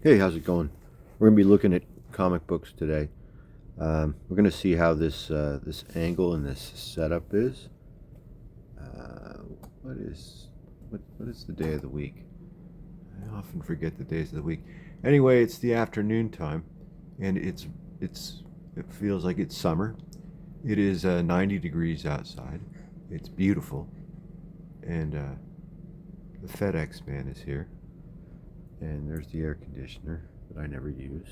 Hey, how's it going? We're gonna be looking at comic books today. We're gonna see how this angle and this setup is. Uh, what is what is the day of the week? I often forget the days of the week. Anyway, it's the afternoon time, and it feels like it's summer. It is 90 degrees outside. It's beautiful, and the FedEx man is here, and there's the air conditioner that I never use.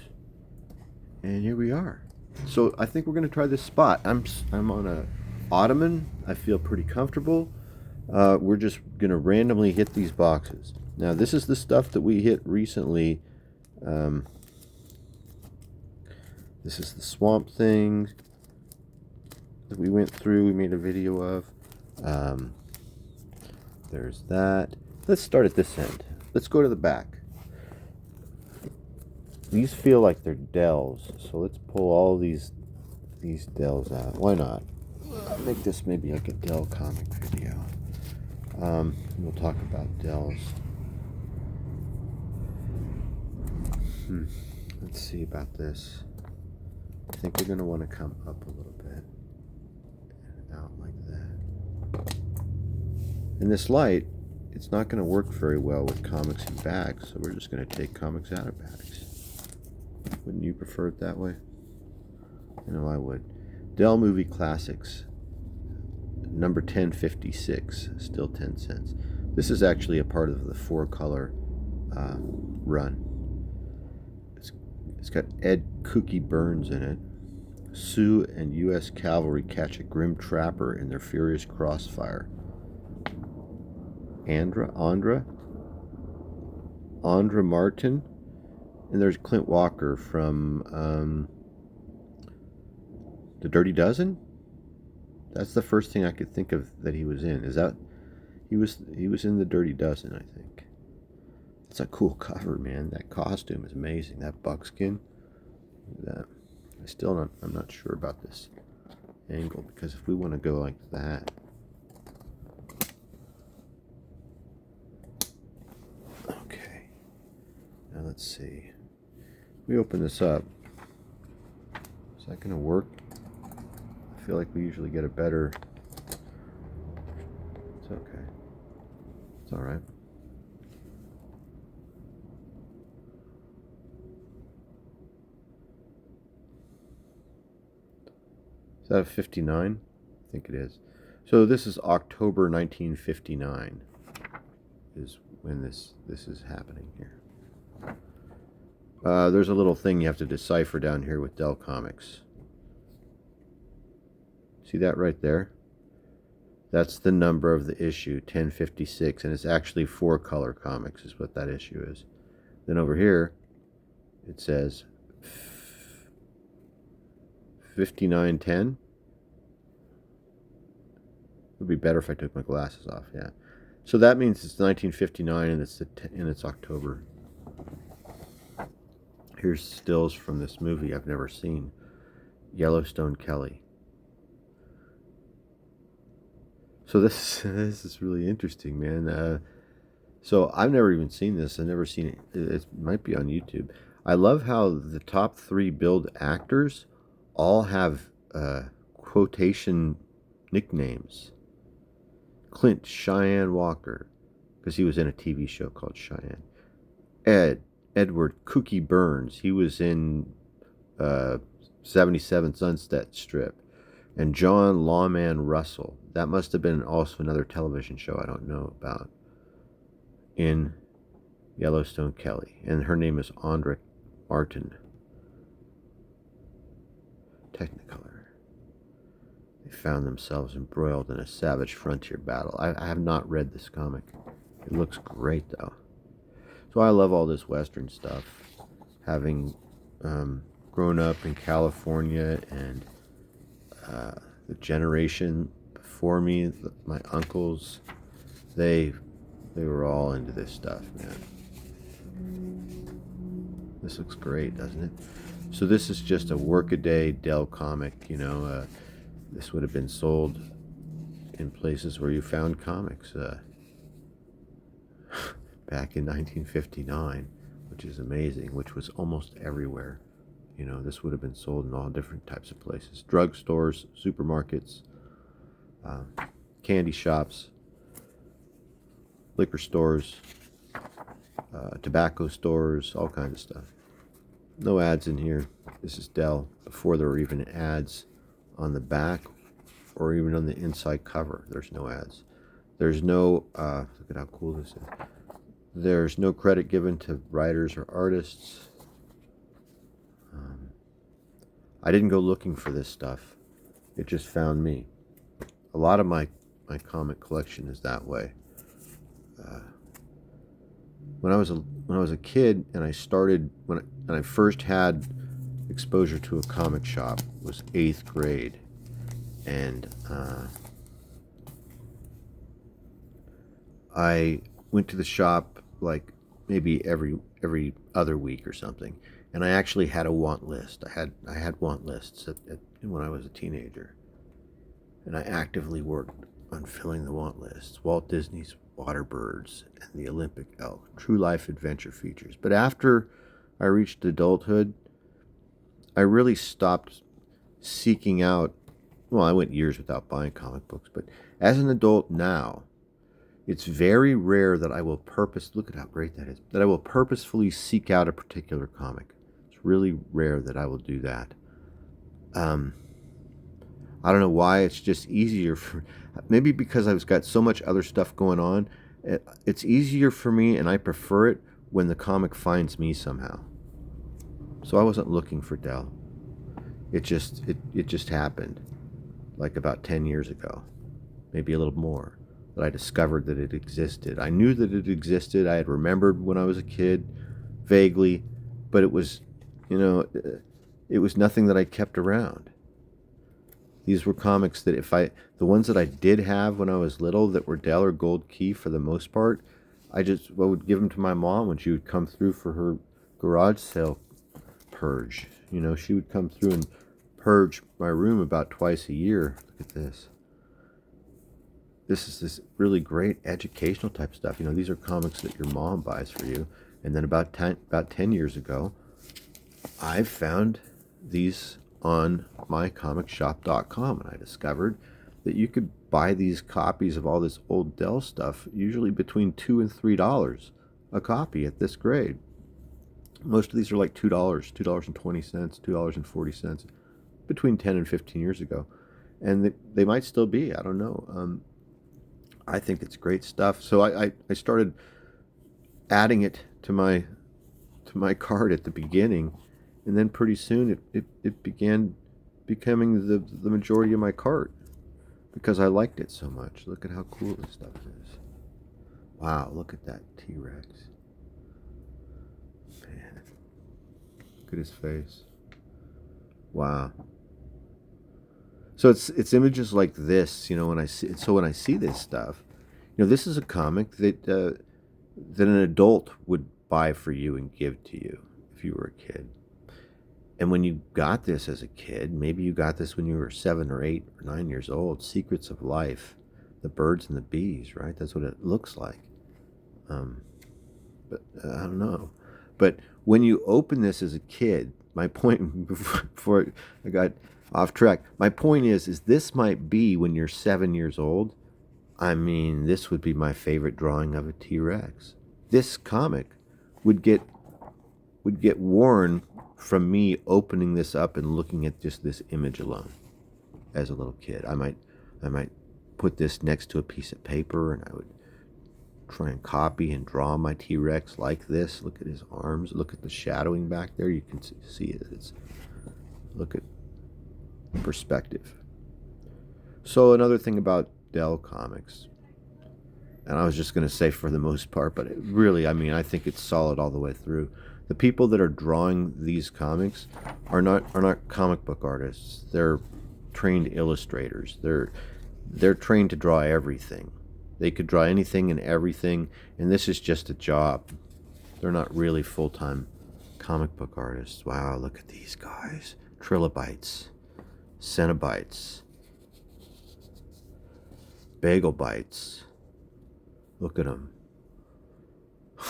And here we are. So I think we're gonna try this spot. I'm on a ottoman. I feel pretty comfortable. We're just gonna randomly hit these boxes. Now this is the stuff that we hit recently. Um, this is the Swamp Thing that we went through. We made a video of. Um, there's that. Let's start at this end. Let's go to the back. These feel like they're Dells, so let's pull all these Dells out. Why not? Make this maybe like a Dell comic video. We'll talk about Dells. Let's see about this. I think we're going to want to come up a little bit and out like that. And this light, it's not going to work very well with comics in bags, so we're just going to take comics out of bags. Wouldn't you prefer it that way? I know I would. Dell Movie Classics, number 1056, still 10 cents. This is actually a part of the 4-color run. It's got Ed Cookie Burns in it. Sue and U.S. cavalry catch a grim trapper in their furious crossfire. Andra Martin, and there's Clint Walker from The Dirty Dozen. That's the first thing I could think of that he was in. Is that he was in The Dirty Dozen, I think. It's a cool cover, man. That costume is amazing. That buckskin. That I'm not sure about this angle, because if we want to go like that. Okay. Now let's see. We open this up. Is that going to work? I feel like we usually get a better. It's okay. It's all right. Is that a 59? I think it is. So this is October 1959 is when this is happening here. There's a little thing you have to decipher down here with Dell Comics. See that right there? That's the number of the issue, 1056, and it's actually 4-color comics is what that issue is. Then over here, it says 5910. It would be better if I took my glasses off, yeah. So that means it's 1959 and it's October. Here's stills from this movie I've never seen. Yellowstone Kelly. So this is really interesting, man. So I've never even seen this. I've never seen it. It might be on YouTube. I love how the top 3 billed actors all have quotation nicknames. Clint Cheyenne Walker, because he was in a TV show called Cheyenne. Edward Cookie Burns. He was in 77 Sunset Strip. And John Lawman Russell. That must have been also another television show I don't know about. In Yellowstone Kelly. And her name is Andra Martin. Technicolor. They found themselves embroiled in a savage frontier battle. I have not read this comic. It looks great, though. So I love all this Western stuff. Having grown up in California and the generation before me, my uncles, they were all into this stuff, man. This looks great, doesn't it? So this is just a workaday Dell comic, you know. This would have been sold in places where you found comics back in 1959 which is amazing, which was almost everywhere. You know, this would have been sold in all different types of places. Drugstores, supermarkets, candy shops, liquor stores, tobacco stores, all kinds of stuff. No ads in here. This is Dell before there were even ads on the back or even on the inside cover. There's no ads. There's no, look at how cool this is. There's no credit given to writers or artists. I didn't go looking for this stuff. It just found me. A lot of my comic collection is that way. When I was a kid and I started, when I first had exposure to a comic shop, was 8th grade. And I went to the shop like maybe every other week or something, and I actually had a want list. I had want lists when I was a teenager, and I actively worked on filling the want lists. Walt Disney's Waterbirds and the Olympic Elk, true life adventure features. But after I reached adulthood, I really stopped seeking out. Well, I went years without buying comic books, but as an adult now, it's very rare that I will look at how great that is, that I will purposefully seek out a particular comic. It's really rare that I will do that. I don't know why. It's just easier maybe because I've got so much other stuff going on. It's easier for me, and I prefer it when the comic finds me somehow. So I wasn't looking for Dell. It just happened, like about 10 years ago, maybe a little more, that I discovered that it existed. I knew that it existed. I had remembered when I was a kid, vaguely, but it was, it was nothing that I kept around. These were comics that the ones that I did have when I was little that were Dell or Gold Key for the most part, I would give them to my mom when she would come through for her garage sale purge. She would come through and purge my room about twice a year. Look at this. This is this really great educational type stuff. These are comics that your mom buys for you. And then about 10 years ago, I found these on mycomicshop.com, and I discovered that you could buy these copies of all this old Dell stuff, usually between $2 and $3 a copy at this grade. Most of these are like $2, $2.20, $2.40, between 10 and 15 years ago. And they might still be, I don't know. I think it's great stuff. So I started adding it to my cart at the beginning, and then pretty soon it began becoming the majority of my cart because I liked it so much. Look at how cool this stuff is. Wow, look at that T-Rex. Man, look at his face. Wow. So it's images like this, when I see this stuff, this is a comic that an adult would buy for you and give to you if you were a kid. And when you got this as a kid, maybe you got this when you were 7 or 8 or 9 years old, Secrets of Life, the birds and the bees, right? That's what it looks like. But I don't know. But when you open this as a kid, my point, before I got off track, my point is this might be when you're 7 years old. I mean, this would be my favorite drawing of a T-Rex. This comic would get worn from me opening this up and looking at just this image alone as a little kid. I might put this next to a piece of paper, and I would try and copy and draw my T-Rex like this. Look at his arms. Look at the shadowing back there. You can see it. Look at perspective. So another thing about Dell Comics, and I was just going to say for the most part, but I think it's solid all the way through. The people that are drawing these comics are not comic book artists. They're trained illustrators. They're trained to draw everything. They could draw anything and everything, and this is just a job. They're not really full-time comic book artists. Wow, look at these guys. Trilobites, Cenobites, Bagel Bites. Look at them.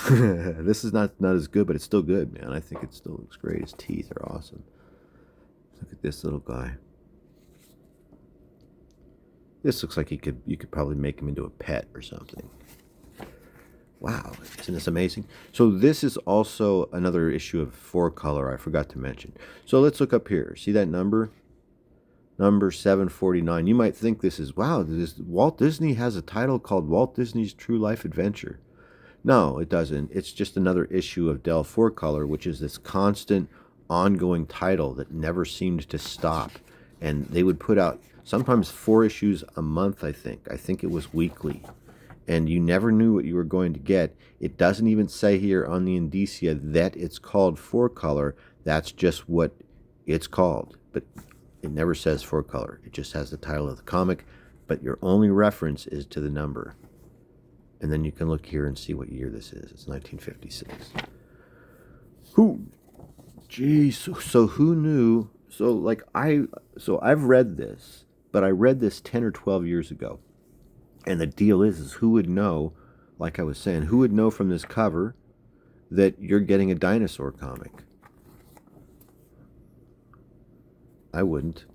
This is not as good, but it's still good, man. I think it still looks great. His teeth are awesome. Look at this little guy. This looks like you could probably make him into a pet or something. Wow, isn't this amazing? So this is also another issue of 4-color I forgot to mention. So let's look up here. See that number? Number 749. You might think this is, wow, Walt Disney has a title called Walt Disney's True Life Adventure. No, it doesn't. It's just another issue of Dell 4-color, which is this constant, ongoing title that never seemed to stop. And they would put out sometimes 4 issues a month, I think. I think it was weekly. And you never knew what you were going to get. It doesn't even say here on the indicia that it's called 4-color. That's just what it's called. But it never says 4-color. It just has the title of the comic. But your only reference is to the number. And then you can look here and see what year this is. It's 1956. So who knew? So I've read this, but I read this 10 or 12 years ago. And the deal is who would know, like I was saying, who would know from this cover that you're getting a dinosaur comic? I wouldn't.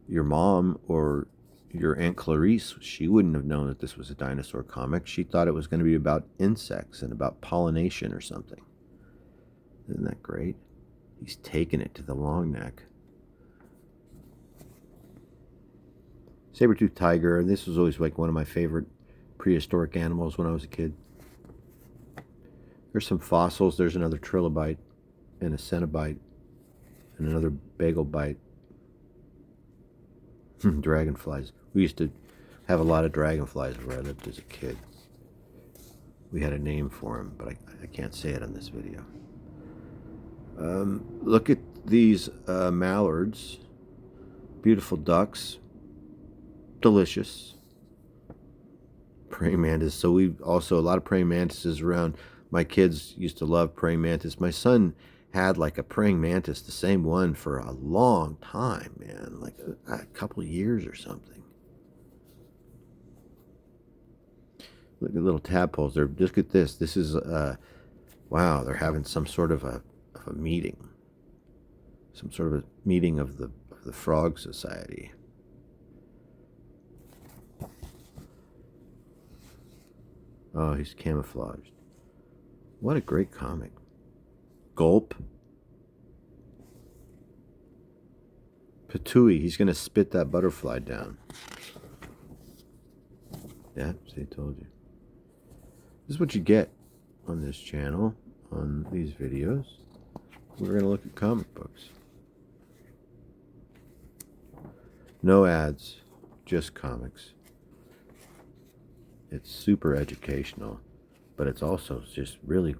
Your mom or your Aunt Clarice, she wouldn't have known that this was a dinosaur comic. She thought it was going to be about insects and about pollination or something. Isn't that great? He's taking it to the long neck. Saber-toothed tiger, and this was always like one of my favorite prehistoric animals when I was a kid. There's some fossils. There's another trilobite and a cenobite and another bagel bite. Dragonflies. We used to have a lot of dragonflies where I lived as a kid. We had a name for them, but I can't say it on this video. Look at these mallards. Beautiful ducks. Delicious. Praying mantis. So we also a lot of praying mantises around. My kids used to love praying mantis. My son had like a praying mantis, the same one, for a long time, man, like a couple of years or something. Look at little tadpoles. Look at this. This is wow. They're having some sort of a meeting, some sort of a meeting of the Frog Society. Oh, he's camouflaged. What a great comic. Gulp. Patooey. He's going to spit that butterfly down. Yeah, see, I told you. This is what you get on this channel, on these videos. We're going to look at comic books. No ads, just comics. It's super educational, but it's also just really,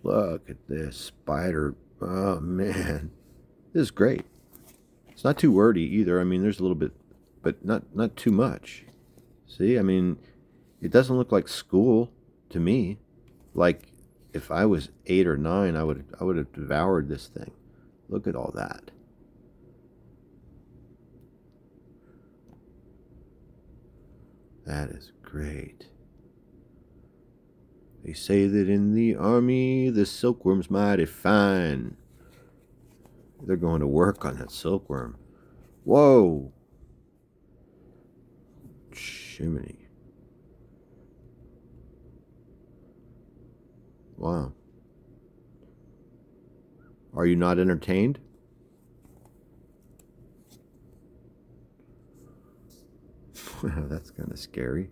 look at this spider. Oh man, this is great. It's not too wordy either. I mean, there's a little bit, but not too much. See, I mean, it doesn't look like school to me. Like if I was 8 or 9, I would have devoured this thing. Look at all that. That is great. They say that in the army, the silkworm's mighty fine. They're going to work on that silkworm. Whoa. Shiminy. Wow. Are you not entertained? Wow, that's kind of scary.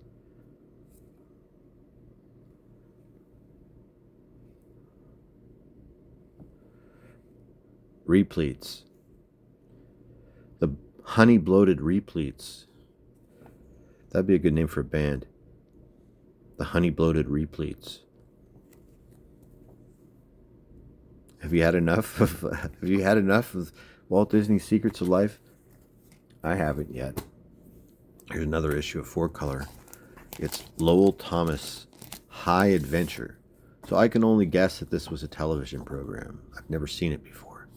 Repleats. The honey bloated repleats. That'd be a good name for a band. The honey bloated repleats. Have you had enough of Walt Disney's Secrets of Life? I haven't yet. Here's another issue of 4-color. It's Lowell Thomas High Adventure. So I can only guess that this was a television program. I've never seen it before.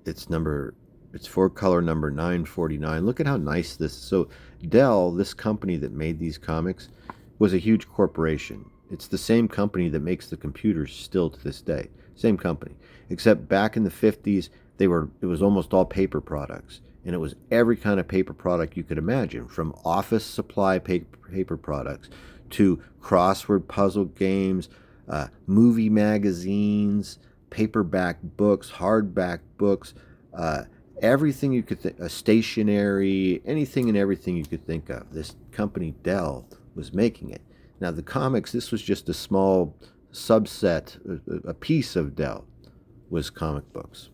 It's 4-color number 949. Look at how nice this is. So Dell, this company that made these comics, was a huge corporation. It's the same company that makes the computers still to this day. Same company. Except back in the 50s, it was almost all paper products. And it was every kind of paper product you could imagine, from office supply paper products to crossword puzzle games, movie magazines, paperback books, hardback books, uh, everything you could think, stationery, anything and everything you could think of. This company Dell was making it. Now the comics, this was just a small subset, a piece of Dell was comic books,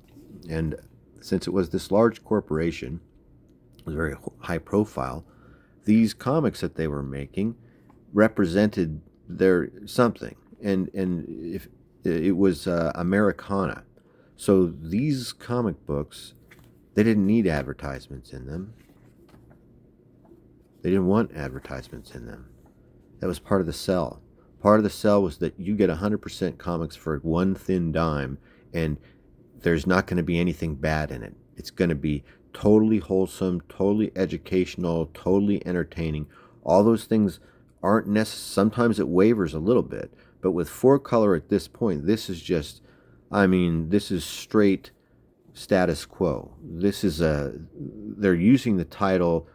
and since it was this large corporation, it was very high profile. These comics that they were making represented their something, and if it was Americana, so these comic books, they didn't need advertisements in them. They didn't want advertisements in them. That was part of the sell. Part of the sell was that you get 100% comics for one thin dime, and there's not going to be anything bad in it. It's going to be totally wholesome, totally educational, totally entertaining. All those things aren't necessary. Sometimes it wavers a little bit, but with 4-color at this point, this is just, I mean, this is straight status quo. They're using the title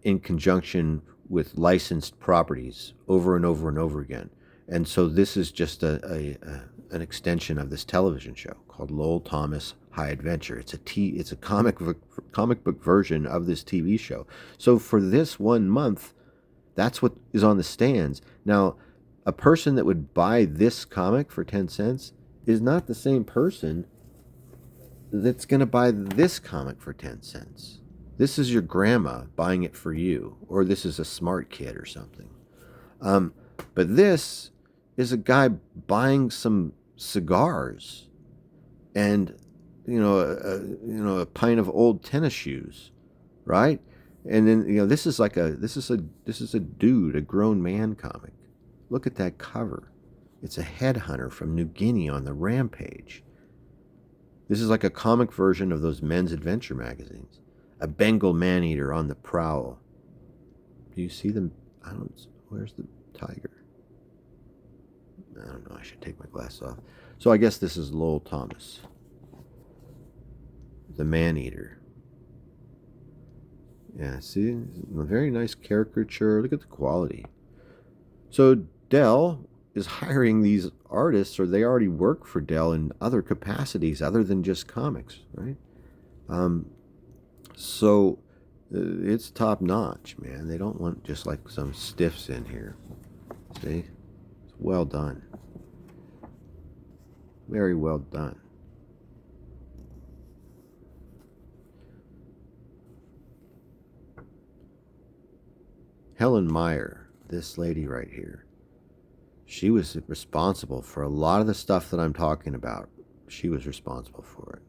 in conjunction with licensed properties over and over and over again. And so this is just an extension of this television show called Lowell Thomas High Adventure. It's a comic book version of this TV show. So for this 1 month, that's what is on the stands. Now, a person that would buy this comic for 10 cents is not the same person that's going to buy this comic for 10 cents. This is your grandma buying it for you, or this is a smart kid or something. But this is a guy buying some cigars and a pint of old tennis shoes, right? And then this is a dude, a grown man comic. Look at that cover. It's a headhunter from New Guinea on the rampage. This is like a comic version of those men's adventure magazines. A Bengal man-eater on the prowl. Do you see them? Where's the tiger? I don't know. I should take my glasses off. So I guess this is Lowell Thomas, the man-eater. Yeah, see? A very nice caricature. Look at the quality. So Dell is hiring these artists, or they already work for Dell in other capacities other than just comics, right? So it's top notch, man. They don't want just like some stiffs in here. See? It's well done. Very well done. Helen Meyer, this lady right here, she was responsible for a lot of the stuff that I'm talking about. She was responsible for it.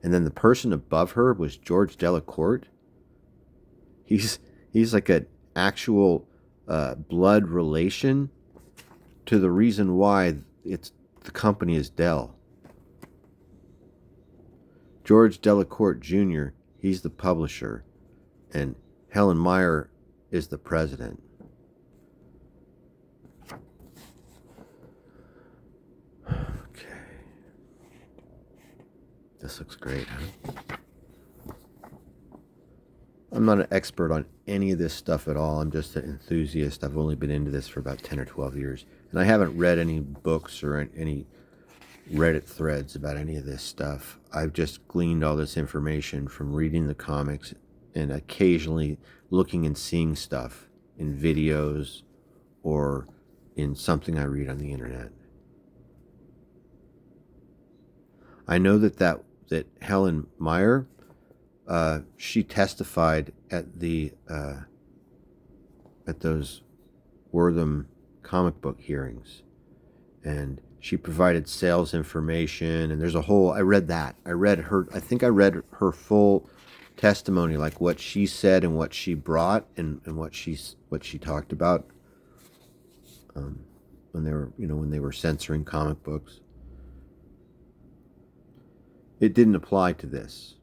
And then the person above her was George Delacourt. He's like an actual blood relation to the reason why the company is Dell. George Delacourt Jr., he's the publisher, and Helen Meyer is the president. This looks great, huh? I'm not an expert on any of this stuff at all. I'm just an enthusiast. I've only been into this for about 10 or 12 years. And I haven't read any books or any Reddit threads about any of this stuff. I've just gleaned all this information from reading the comics and occasionally looking and seeing stuff in videos or in something I read on the internet. I know that Helen Meyer, she testified at those Wortham comic book hearings, and she provided sales information. And there's a whole. I read her. I think I read her full testimony, like what she said and what she brought and what she talked about when they were censoring comic books. It didn't apply to this.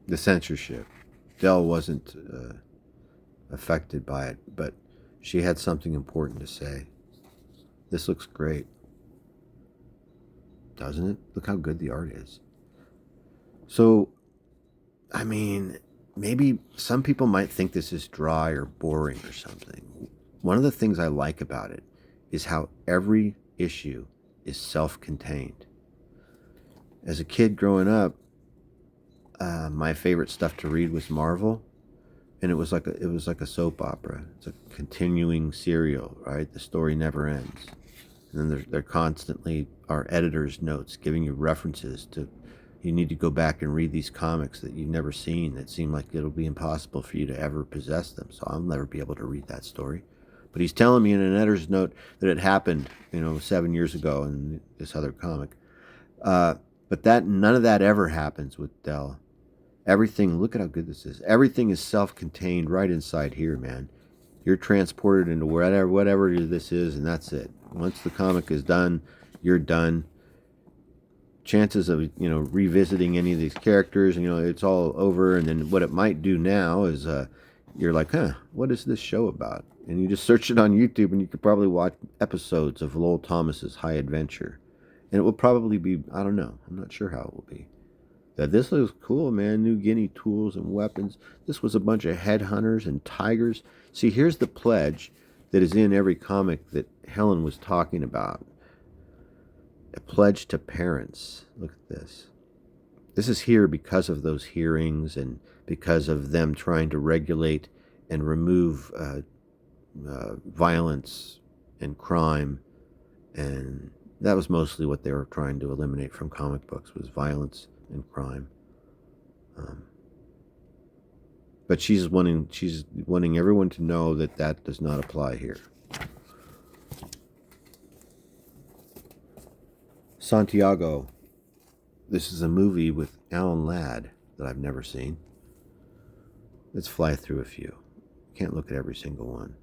the censorship. Dell wasn't affected by it, but she had something important to say. This looks great, doesn't it? Look how good the art is. So, I mean, maybe some people might think this is dry or boring or something. One of the things I like about it is how every issue is self-contained. As a kid growing up, my favorite stuff to read was Marvel, and it was like a soap opera. It's a continuing serial, right? The story never ends. And then they're constantly our editor's notes giving you references to. You need to go back and read these comics that you've never seen that seem like it'll be impossible for you to ever possess them. So I'll never be able to read that story. But he's telling me in an editor's note that it happened, 7 years ago in this other comic. But none of that ever happens with Dell. Everything, look at how good this is. Everything is self-contained right inside here, man. You're transported into whatever this is, and that's it. Once the comic is done, you're done. Chances of revisiting any of these characters, it's all over. And then what it might do now is you're like, what is this show about? And you just search it on YouTube, and you could probably watch episodes of Lowell Thomas's High Adventure, and it will probably be, I don't know, I'm not sure how it will be. That this looks cool, man. New Guinea tools and weapons. This was a bunch of headhunters and tigers. See, here's the pledge that is in every comic that Helen was talking about. A pledge to parents. Look at this. This is here because of those hearings and because of them trying to regulate and remove violence and crime. And that was mostly what they were trying to eliminate from comic books, was violence and crime. But she's wanting everyone to know that does not apply here. Santiago. This is a movie with Alan Ladd that I've never seen. Let's fly through a few. Can't look at every single one.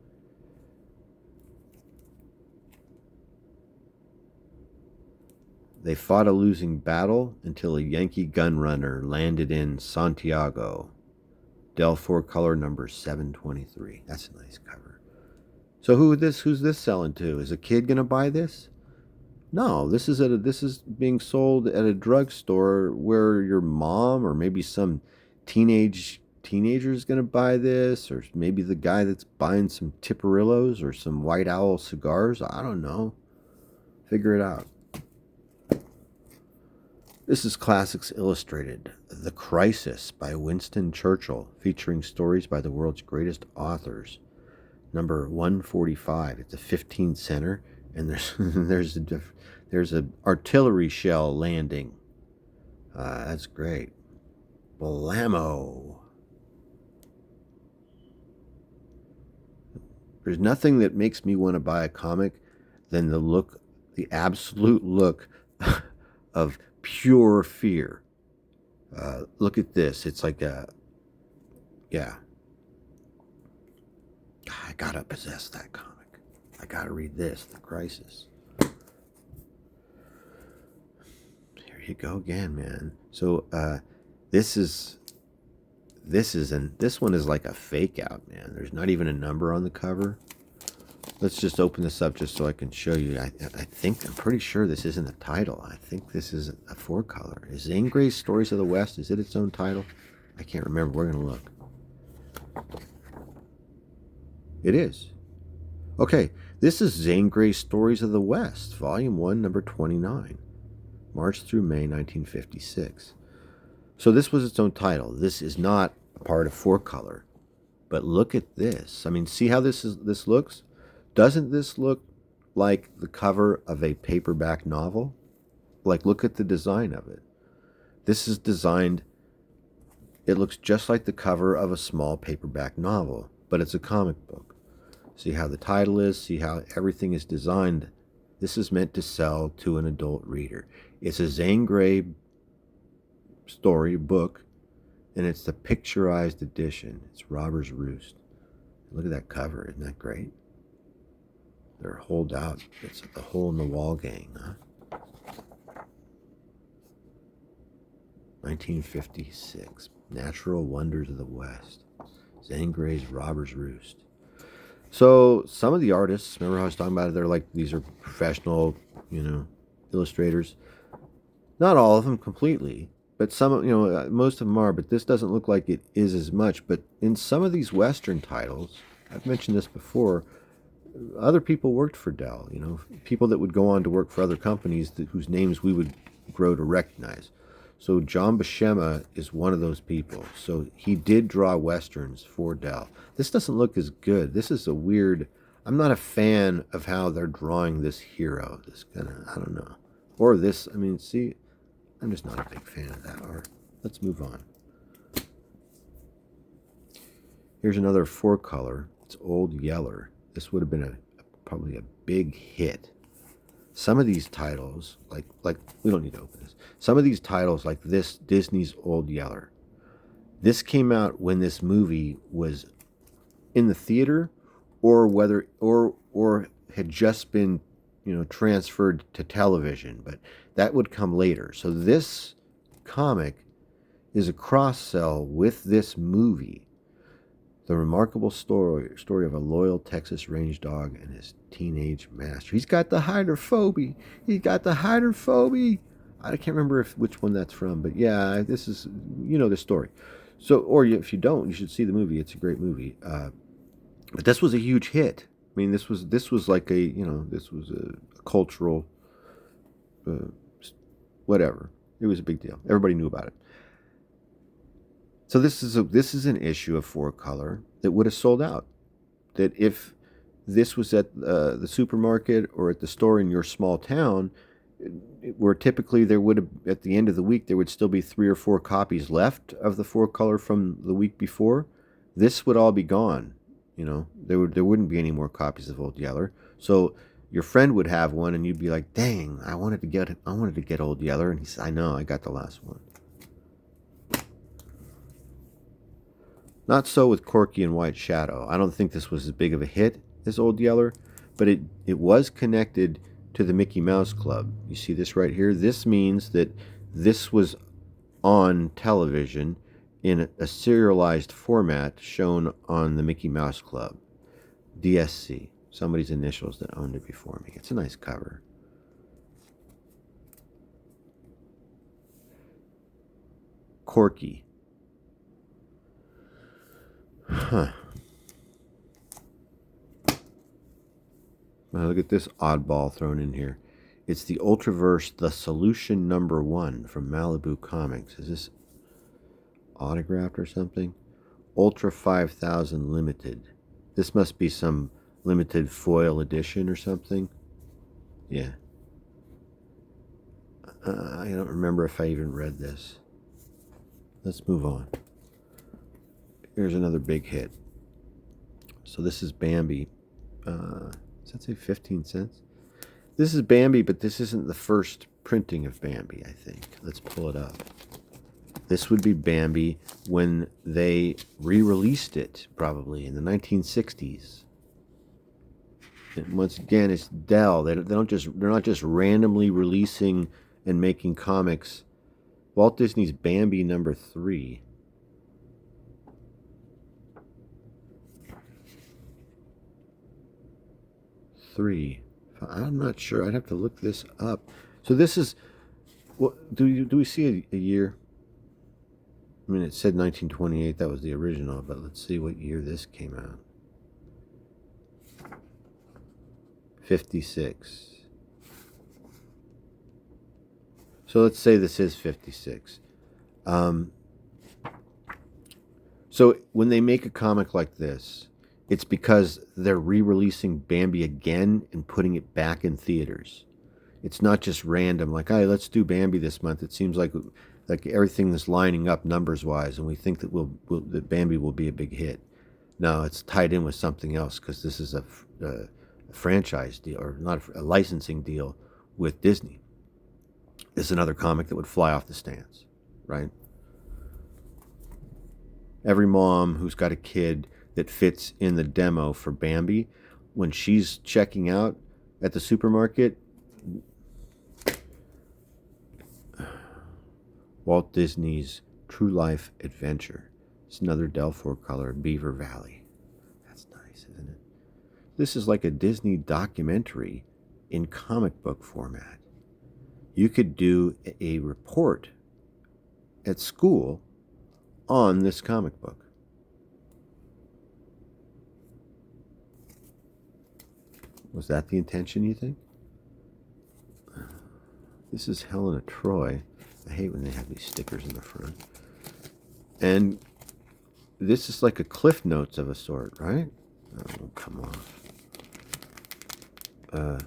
They fought a losing battle until a Yankee gunrunner landed in Santiago. Dell 4-color number 723. That's a nice cover. So who's this selling to? Is a kid gonna buy this? No, this is being sold at a drugstore where your mom or maybe some teenager is gonna buy this, or maybe the guy that's buying some Tipperillos or some White Owl cigars. I don't know. Figure it out. This is Classics Illustrated, The Crisis by Winston Churchill, featuring stories by the world's greatest authors. Number 145. It's a 15-center, and there's a artillery shell landing. That's great. Blammo. There's nothing that makes me want to buy a comic than the absolute look of pure fear. Look at this. It's like yeah. I gotta possess that comic. I gotta read this, The Crisis. Here you go again, man. So this one is like a fake out, man. There's not even a number on the cover. Let's just open this up just so I can show you. I'm pretty sure this isn't a title. I think this is a 4-color. Is Zane Grey's Stories of the West, is it its own title? I can't remember. We're going to look. It is. Okay, this is Zane Grey's Stories of the West, Volume 1, number 29. March through May 1956. So this was its own title. This is not a part of 4-color. But look at this. I mean, see how this looks? Doesn't this look like the cover of a paperback novel? Like, look at the design of it. This is designed, it looks just like the cover of a small paperback novel, but it's a comic book. See how the title is, see how everything is designed. This is meant to sell to an adult reader. It's a Zane Grey story book, and it's the picturized edition. It's Robber's Roost. Look at that cover, isn't that great? They're holed out. It's the Hole in the Wall gang, huh? 1956. Natural Wonders of the West. Zangray's Robber's Roost. So some of the artists, remember how I was talking about it? They're like, these are professional, illustrators. Not all of them completely, but some, most of them are. But this doesn't look like it is as much. But in some of these Western titles, I've mentioned this before, other people worked for Dell. People that would go on to work for other companies whose names we would grow to recognize. So John Buscema is one of those people. So he did draw Westerns for Dell. This doesn't look as good. This is a weird... I'm not a fan of how they're drawing this hero. This kind of... I don't know. Or this... I mean, see... I'm just not a big fan of that art. Let's move on. Here's another 4-color. It's Old Yeller. This would have been probably a big hit. Some of these titles, like we don't need to open this. Some of these titles, like this, Disney's Old Yeller. This came out when this movie was in the theater, or had just been, transferred to television. But that would come later. So this comic is a cross sell with this movie. The remarkable story of a loyal Texas range dog and his teenage master. He's got the hydrophobia. I can't remember which one that's from, but yeah, this is, the story. So, or if you don't, you should see the movie. It's a great movie. But this was a huge hit. I mean, this was like this was a cultural, whatever. It was a big deal. Everybody knew about it. So this is an issue of 4-color that would have sold out. That if this was at the supermarket or at the store in your small town, where typically there would have, at the end of the week, there would still be 3 or 4 copies left of the 4-color from the week before, this would all be gone. There wouldn't be any more copies of Old Yeller. So your friend would have one, and you'd be like, "Dang, I wanted to get Old Yeller," and he said, "I know, I got the last one." Not so with Corky and White Shadow. I don't think this was as big of a hit as Old Yeller, but it was connected to the Mickey Mouse Club. You see this right here? This means that this was on television in a serialized format shown on the Mickey Mouse Club. DSC. Somebody's initials that owned it before me. It's a nice cover. Corky. Huh. Now look at this oddball thrown in here. It's the Ultraverse, The Solution #1 from Malibu Comics. Is this autographed or something? Ultra 5000 Limited. This must be some limited foil edition or something. Yeah. I don't remember if I even read this. Let's move on. Here's another big hit. So this is Bambi. Does that say 15 cents? This is Bambi, but this isn't the first printing of Bambi, I think. Let's pull it up. This would be Bambi when they re-released it, probably in the 1960s. And once again, it's Dell. They're not just randomly releasing and making comics. Walt Disney's Bambi #3. I'm not sure. I'd have to look this up. So this is, what do we see a year? I mean, it said 1928. That was the original, but let's see what year this came out. 56. So let's say this is 56. So when they make a comic like this, it's because they're re-releasing Bambi again and putting it back in theaters. It's not just random, like, hey, let's do Bambi this month. It seems like everything is lining up numbers-wise, and we think that that Bambi will be a big hit. No, it's tied in with something else because this is a franchise deal, or not a licensing deal with Disney. This is another comic that would fly off the stands, right? Every mom who's got a kid that fits in the demo for Bambi, when she's checking out at the supermarket, Walt Disney's True Life Adventure. It's another Dell 4-color Beaver Valley. That's nice, isn't it? This is like a Disney documentary in comic book format. You could do a report at school on this comic book. Was that the intention, you think? This is Helena Troy. I hate when they have these stickers in the front. And this is like a Cliff Notes of a sort, right? Oh, come on.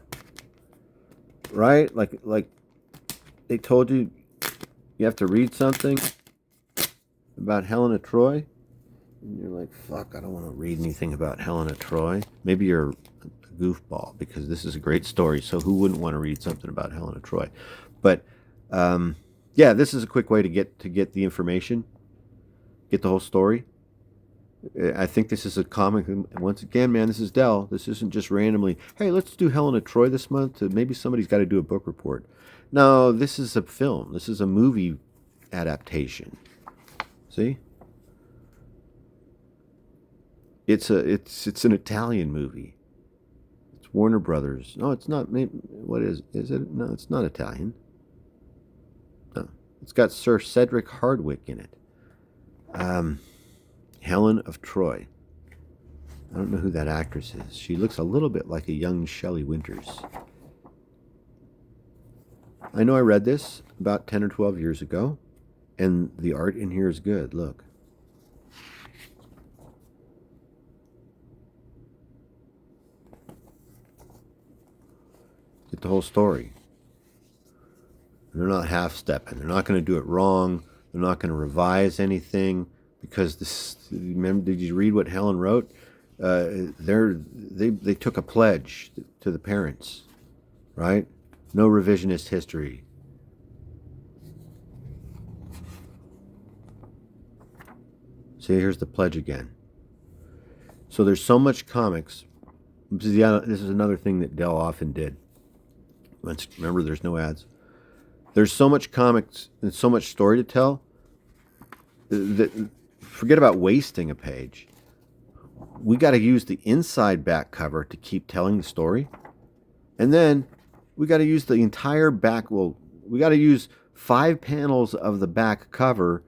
Right? Like they told you you have to read something about Helena Troy, and you're like, fuck, I don't want to read anything about Helena Troy. Maybe you're a goofball, because this is a great story, so who wouldn't want to read something about Helena Troy? But yeah, this is a quick way to get the information, get the whole story. I think this is a comic. Once again, man, this is Dell. This isn't just randomly, hey, let's do Helena Troy this month. Maybe somebody's got to do a book report. No, this is a film. This is a movie adaptation. See? It's an Italian movie. It's Warner Brothers. No, it's not. What is it? No, it's not Italian. No, it's got Sir Cedric Hardwicke in it. Helen of Troy. I don't know who that actress is. She looks a little bit like a young Shelley Winters. I know I read this about 10 or 12 years ago, and the art in here is good. Look. Get the whole story. They're not half-stepping. They're not going to do it wrong. They're not going to revise anything, because this. Remember, did you read what Helen wrote? They took a pledge to the parents, right? No revisionist history. See, here's the pledge again. So there's so much comics. This is another thing that Dell often did. Remember, there's no ads. There's so much comics and so much story to tell that forget about wasting a page. We got to use the inside back cover to keep telling the story. And then we got to use the entire back. Well, we got to use 5 panels of the back cover,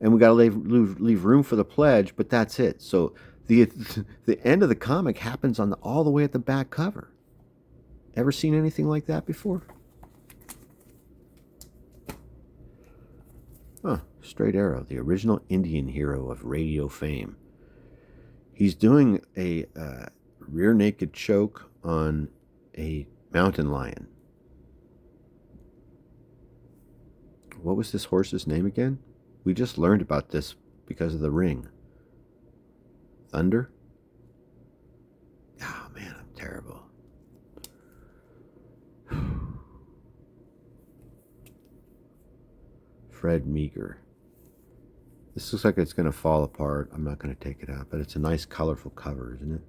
and we got to leave room for the pledge, but that's it. So the end of the comic happens all the way at the back cover. Ever seen anything like that before? Huh. Straight Arrow, the original Indian hero of radio fame. He's doing a rear naked choke on a mountain lion. What was this horse's name again? We just learned about this because of The Ring. Thunder? Oh man, I'm terrible. Fred Meager. This looks like it's going to fall apart. I'm not going to take it out, but it's a nice colorful cover, isn't it?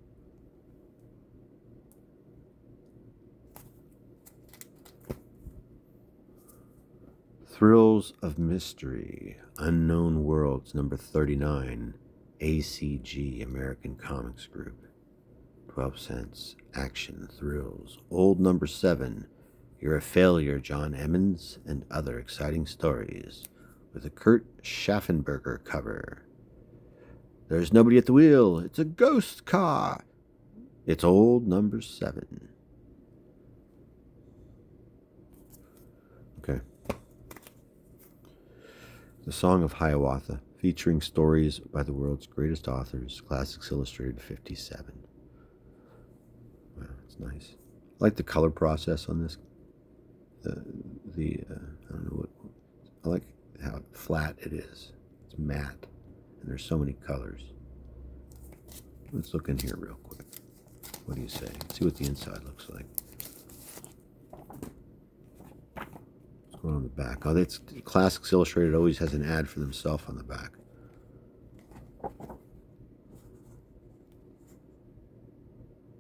Thrills of Mystery, Unknown Worlds, number 39, ACG, American Comics Group. 12 cents. Action, thrills. Old number 7, You're a Failure, John Emmons, and Other Exciting Stories, with a Kurt Schaffenberger cover. There's nobody at the wheel. It's a ghost car. It's old number 7. Okay. The Song of Hiawatha, featuring stories by the world's greatest authors. Classics Illustrated 57. Wow, it's nice. I like the color process on this. I don't know what. I like how flat it is. It's matte, and there's so many colors. Let's look in here real quick. What do you say? Let's see what the inside looks like. What's going on the back? Oh, that's Classics Illustrated always has an ad for themselves on the back.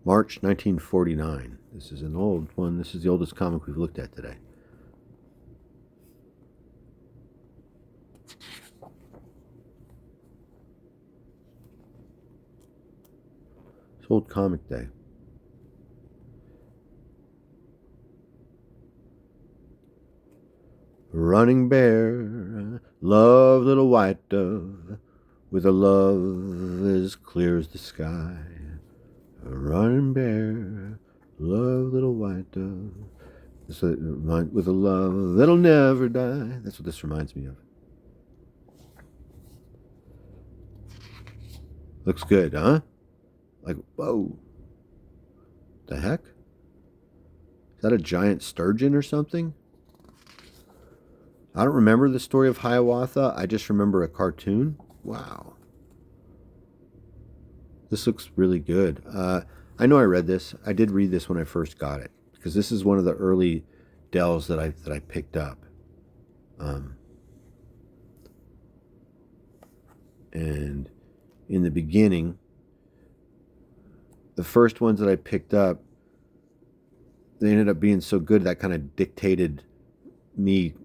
March 1949. This is an old one. This is the oldest comic we've looked at today. It's Old Comic Day. Running bear, love little white dove, with a love as clear as the sky. Running bear, love little white dove, with a love that'll never die. That's what this reminds me of. Looks good, huh? Like, whoa. The heck? Is that a giant sturgeon or something? I don't remember the story of Hiawatha. I just remember a cartoon. Wow. This looks really good. I know I read this. I did read this when I first got it, because this is one of the early Dells that I picked up. And in the beginning, the first ones that I picked up, they ended up being so good that kind of dictated me,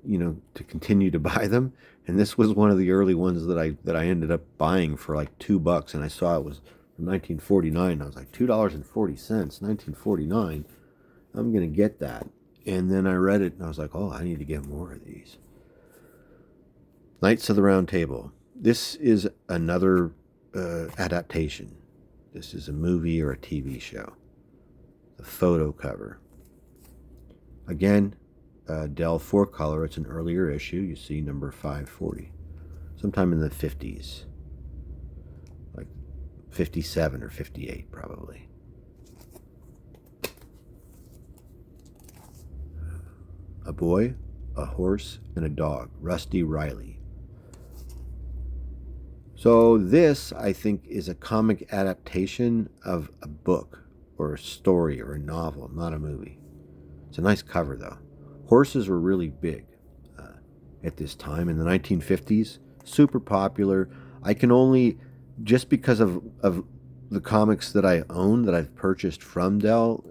to continue to buy them. And this was one of the early ones that I ended up buying for like $2, and I saw it was from 1949. I was like, $2.40, 1949. I'm gonna get that. And then I read it and I was like, oh, I need to get more of these. Knights of the Round Table. This is another adaptation. This is a movie or a TV show. The photo cover. Again, Dell 4-color. It's an earlier issue. You see number 540. Sometime in the 50s. Like 57 or 58 probably. A boy, a horse, and a dog. Rusty Riley. So this, I think, is a comic adaptation of a book or a story or a novel, not a movie. It's a nice cover, though. Horses were really big at this time in the 1950s. Super popular. I can only, just because of the comics that I own, that I've purchased from Dell,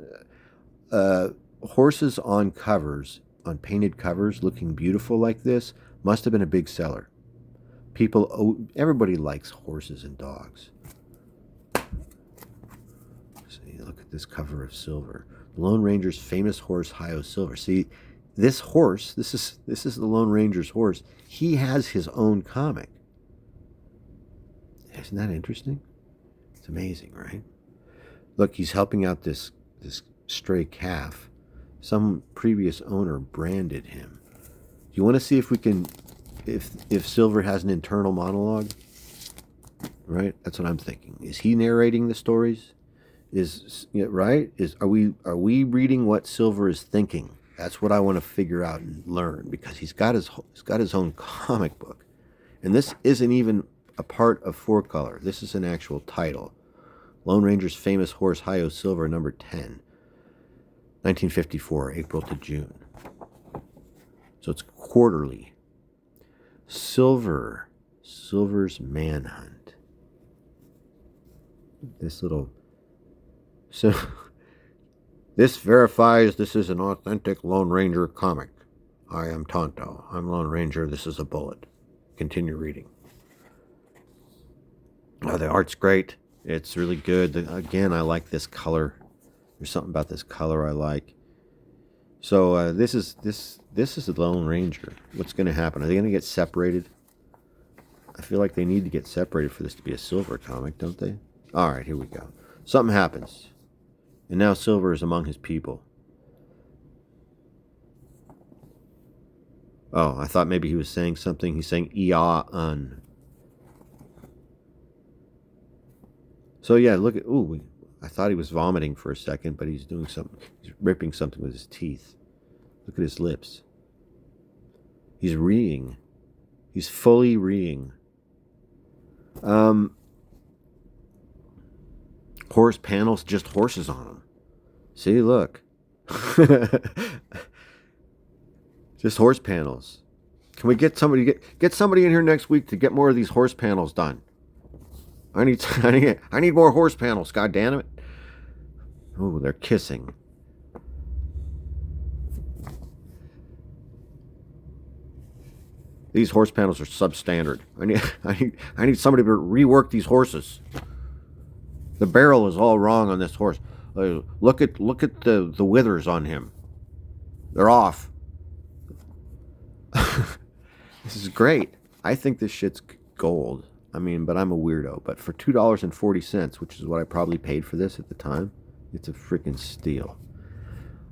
horses on covers, on painted covers, looking beautiful like this, must have been a big seller. Everybody likes horses and dogs. See, look at this cover of Silver. The Lone Ranger's famous horse, Hi-Yo Silver. See, this horse, this is the Lone Ranger's horse. He has his own comic. Isn't that interesting? It's amazing, right? Look, he's helping out this stray calf. Some previous owner branded him. Do you want to see if we can, if Silver has an internal monologue? Right? That's what I'm thinking. Is he narrating the stories? Right? Are we reading what Silver is thinking? That's what I want to figure out and learn, because he's got his own comic book, and this isn't even a part of 4-color. This is an actual title. Lone Ranger's famous horse, Hi-Yo Silver, number 10, 1954, April to June. So it's quarterly. Silver's Manhunt. This verifies this is an authentic Lone Ranger comic. I am Tonto. I'm Lone Ranger. This is a bullet. Continue reading. Oh, the art's great. It's really good. Again, I like this color. There's something about this color I like. So this is the Lone Ranger. What's going to happen? Are they going to get separated? I feel like they need to get separated for this to be a Silver comic, don't they? All right, here we go. Something happens. And now Silver is among his people. Oh, I thought maybe he was saying something. He's saying "Ia-un." So yeah, look at. Ooh, I thought he was vomiting for a second, but he's doing something. He's ripping something with his teeth. Look at his lips. He's reeing. He's fully reeing. Horse panels, just horses on them. See, look. Just horse panels. Can we get somebody in here next week to get more of these horse panels done? I need more horse panels, god damn it. Oh, they're kissing. These horse panels are substandard. I need somebody to rework these horses. The barrel is all wrong on this horse. Look at the withers on him. They're off. This is great. I think this shit's gold. I mean, but I'm a weirdo. But for $2.40, which is what I probably paid for this at the time, it's a freaking steal.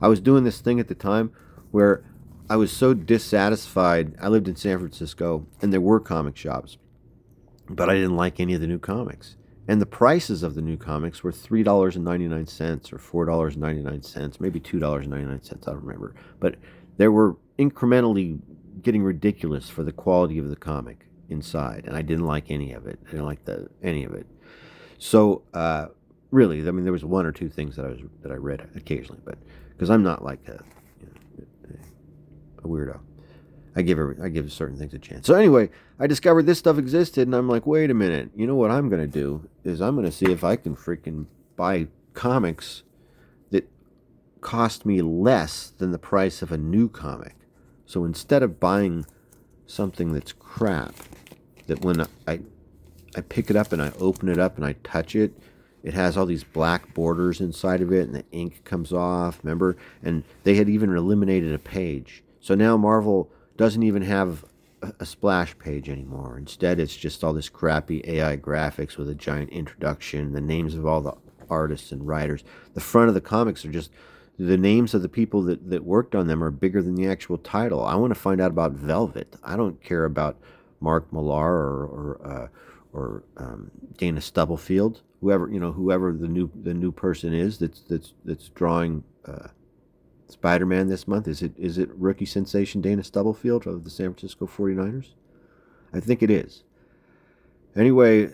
I was doing this thing at the time where I was so dissatisfied. I lived in San Francisco, and there were comic shops, but I didn't like any of the new comics. And the prices of the new comics were $3.99 or $4.99, maybe $2.99, I don't remember. But they were incrementally getting ridiculous for the quality of the comic inside, and I didn't like any of it. I didn't like any of it. So, really, I mean, there was one or two things that I read occasionally, but because I'm not like a weirdo. I give certain things a chance. So anyway, I discovered this stuff existed, and I'm like, wait a minute. You know what I'm going to do is I'm going to see if I can freaking buy comics that cost me less than the price of a new comic. So instead of buying something that's crap, that when I pick it up and I open it up and I touch it, it has all these black borders inside of it, and the ink comes off, remember? And they had even eliminated a page. So now Marvel doesn't even have a splash page anymore. Instead, it's just all this crappy AI graphics with a giant introduction, the names of all the artists and writers. The front of the comics are just, the names of the people that worked on them are bigger than the actual title. I want to find out about Velvet. I don't care about Mark Millar or Dana Stubblefield, whoever the new person is that's drawing Spider-Man this month. Is it rookie sensation Dana Stubblefield of the San Francisco 49ers? I think it is. Anyway,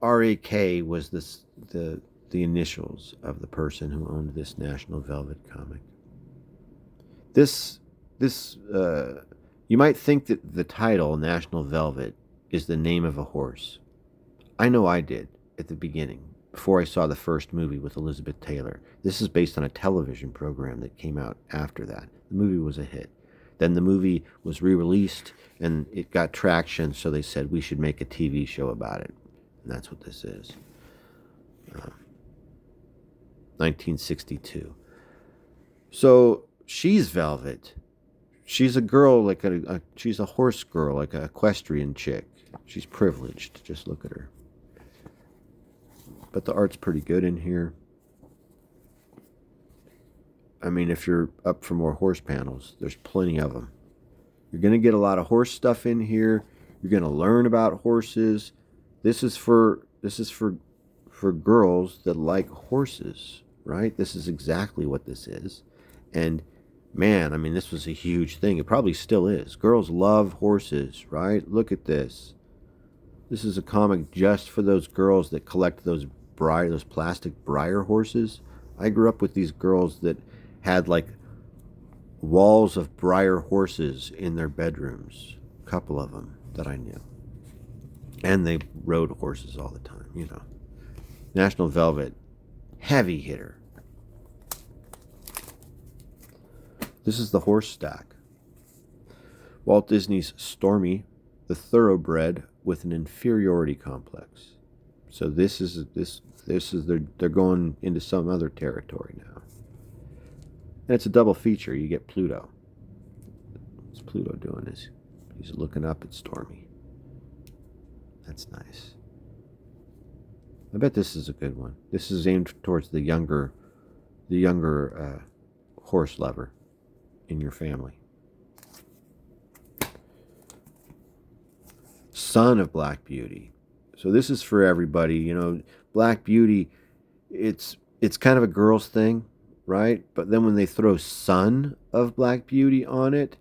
RAK was the initials of the person who owned this National Velvet comic. This you might think that the title National Velvet is the name of a horse. I know I did at the beginning, before I saw the first movie with Elizabeth Taylor. This is based on a television program that came out after that. The movie was a hit. Then the movie was re-released, and it got traction, so they said we should make a TV show about it. And that's what this is. 1962. So she's Velvet. She's a girl, like she's a horse girl, like an equestrian chick. She's privileged. Just look at her. But the art's pretty good in here. I mean, if you're up for more horse panels, there's plenty of them. You're going to get a lot of horse stuff in here. You're going to learn about horses. This is for girls that like horses, right? This is exactly what this is. And man, I mean, this was a huge thing. It probably still is. Girls love horses, right? Look at this. This is a comic just for those girls that collect those plastic Breyer horses. I grew up with these girls that had like walls of Breyer horses in their bedrooms. A couple of them that I knew. And they rode horses all the time, you know. National Velvet, heavy hitter. This is the horse stack. Walt Disney's Stormy, the thoroughbred with an inferiority complex. So they're going into some other territory now. And it's a double feature. You get Pluto. What's Pluto doing? He's looking up at Stormy. That's nice. I bet this is a good one. This is aimed towards the younger horse lover in your family. Son of Black Beauty. So this is for everybody. You know, Black Beauty, it's kind of a girl's thing, right? But then when they throw Son of Black Beauty on it,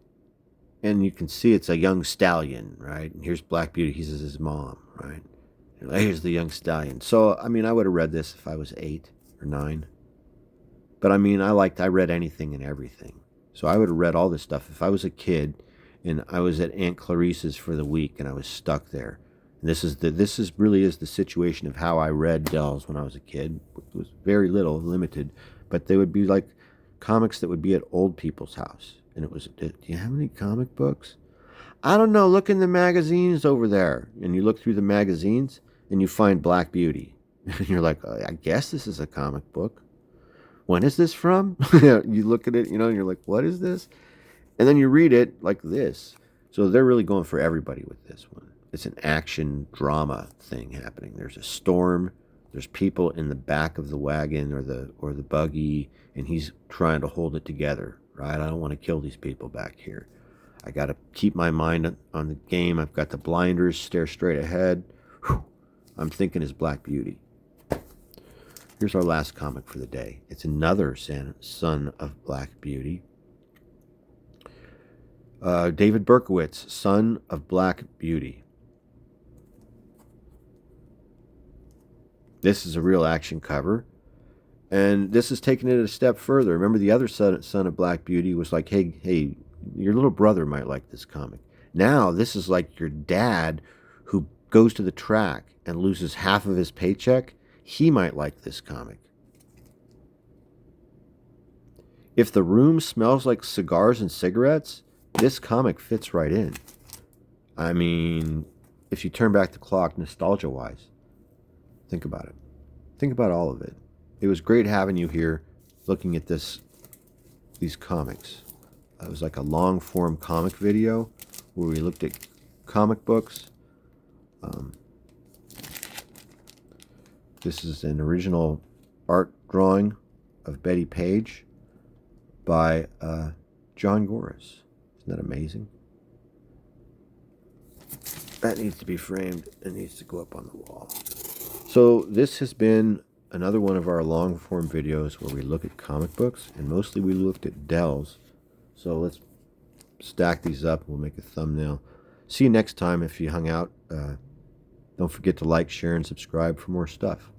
and you can see it's a young stallion, right? And here's Black Beauty. He's his mom, right? And here's the young stallion. So, I mean, I would have read this if I was 8 or 9. But, I mean, I read anything and everything. So I would have read all this stuff. If I was a kid and I was at Aunt Clarice's for the week and I was stuck there. And this really is the situation of how I read Dells when I was a kid. It was very little, limited. But they would be like comics that would be at old people's house. And it was, do you have any comic books? I don't know, look in the magazines over there. And you look through the magazines and you find Black Beauty. And you're like, I guess this is a comic book. When is this from? You look at it, and you're like, what is this? And then you read it like this. So they're really going for everybody with this one. It's an action drama thing happening. There's a storm. There's people in the back of the wagon or the buggy, and he's trying to hold it together. Right? I don't want to kill these people back here. I got to keep my mind on the game. I've got the blinders, stare straight ahead. Whew. I'm thinking as Black Beauty. Here's our last comic for the day. It's another son of Black Beauty. David Berkowitz, son of Black Beauty. This is a real action cover. And this is taking it a step further. Remember, the other son of Black Beauty was like, hey, your little brother might like this comic. Now, this is like your dad who goes to the track and loses half of his paycheck. He might like this comic. If the room smells like cigars and cigarettes, this comic fits right in. I mean, if you turn back the clock nostalgia-wise, think about it. Think about all of it. It was great having you here looking at these comics. It was like a long-form comic video where we looked at comic books. This is an original art drawing of Betty Page by John Goris. Isn't that amazing? That needs to be framed. It needs to go up on the wall. So this has been another one of our long-form videos where we look at comic books, and mostly we looked at Dells. So let's stack these up. We'll make a thumbnail. See you next time if you hung out. Don't forget to like, share, and subscribe for more stuff.